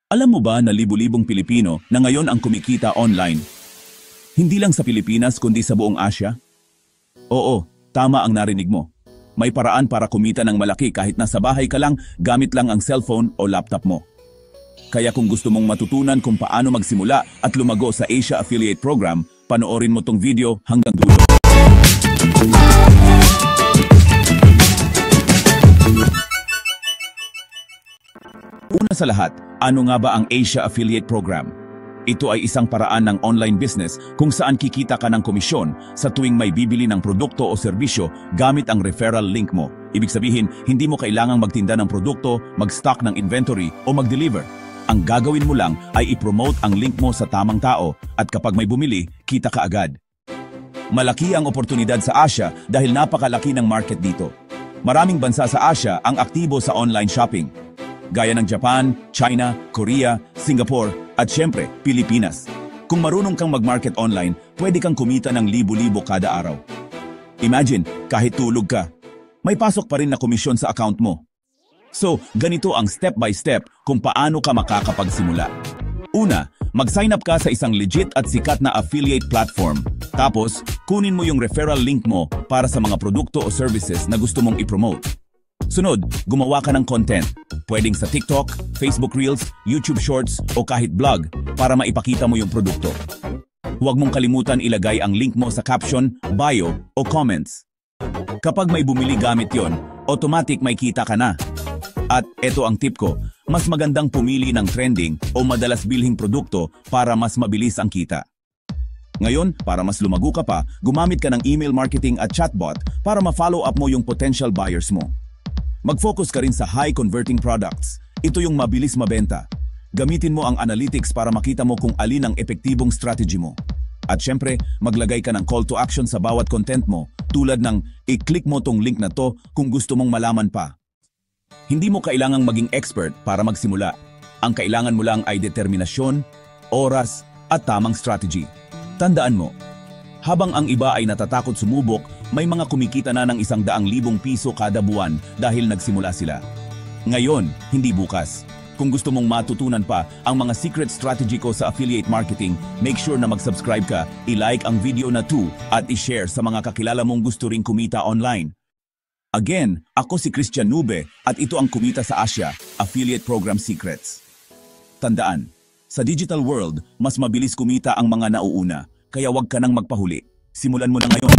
Alam mo ba na libu-libong Pilipino na ngayon ang kumikita online? Hindi lang sa Pilipinas kundi sa buong Asia? Oo, tama ang narinig mo. May paraan para kumita ng malaki kahit nasa bahay ka lang gamit lang ang cellphone o laptop mo. Kaya kung gusto mong matutunan kung paano magsimula at lumago sa Asia Affiliate Program, panoorin mo tong video hanggang dulo. Una sa lahat, ano nga ba ang Asia Affiliate Program? Ito ay isang paraan ng online business kung saan kikita ka ng komisyon sa tuwing may bibili ng produkto o serbisyo gamit ang referral link mo. Ibig sabihin, hindi mo kailangang magtinda ng produkto, mag-stock ng inventory o mag-deliver. Ang gagawin mo lang ay i-promote ang link mo sa tamang tao at kapag may bumili, kita ka agad. Malaki ang oportunidad sa Asia dahil napakalaki ng market dito. Maraming bansa sa Asia ang aktibo sa online shopping, gaya ng Japan, China, Korea, Singapore, at syempre, Pilipinas. Kung marunong kang mag-market online, pwede kang kumita ng libo-libo kada araw. Imagine, kahit tulog ka, may pasok pa rin na komisyon sa account mo. So, ganito ang step-by-step kung paano ka makakapagsimula. Una, mag-sign up ka sa isang legit at sikat na affiliate platform. Tapos, kunin mo yung referral link mo para sa mga produkto o services na gusto mong i-promote. Sunod, gumawa ka ng content. Pwedeng sa TikTok, Facebook Reels, YouTube Shorts o kahit blog para maipakita mo yung produkto. Huwag mong kalimutan ilagay ang link mo sa caption, bio o comments. Kapag may bumili gamit yon, automatic may kita ka na. At eto ang tip ko, mas magandang pumili ng trending o madalas bilhing produkto para mas mabilis ang kita. Ngayon, para mas lumago ka pa, gumamit ka ng email marketing at chatbot para ma-follow up mo yung potential buyers mo. Mag-focus ka rin sa high-converting products. Ito yung mabilis mabenta. Gamitin mo ang analytics para makita mo kung alin ang epektibong strategy mo. At syempre, maglagay ka ng call to action sa bawat content mo, tulad ng i-click mo tong link na to kung gusto mong malaman pa. Hindi mo kailangang maging expert para magsimula. Ang kailangan mo lang ay determinasyon, oras, at tamang strategy. Tandaan mo, habang ang iba ay natatakot sumubok, may mga kumikita na ng 100,000 piso kada buwan dahil nagsimula sila. Ngayon, hindi bukas. Kung gusto mong matutunan pa ang mga secret strategy ko sa affiliate marketing, make sure na mag-subscribe ka, i-like ang video na to at i-share sa mga kakilala mong gusto ring kumita online. Again, ako si Christian Nube at ito ang Kumita sa Asia Affiliate Program Secrets. Tandaan, sa digital world, mas mabilis kumita ang mga nauuna. Kaya wag ka nang magpahuli. Simulan mo na ngayon.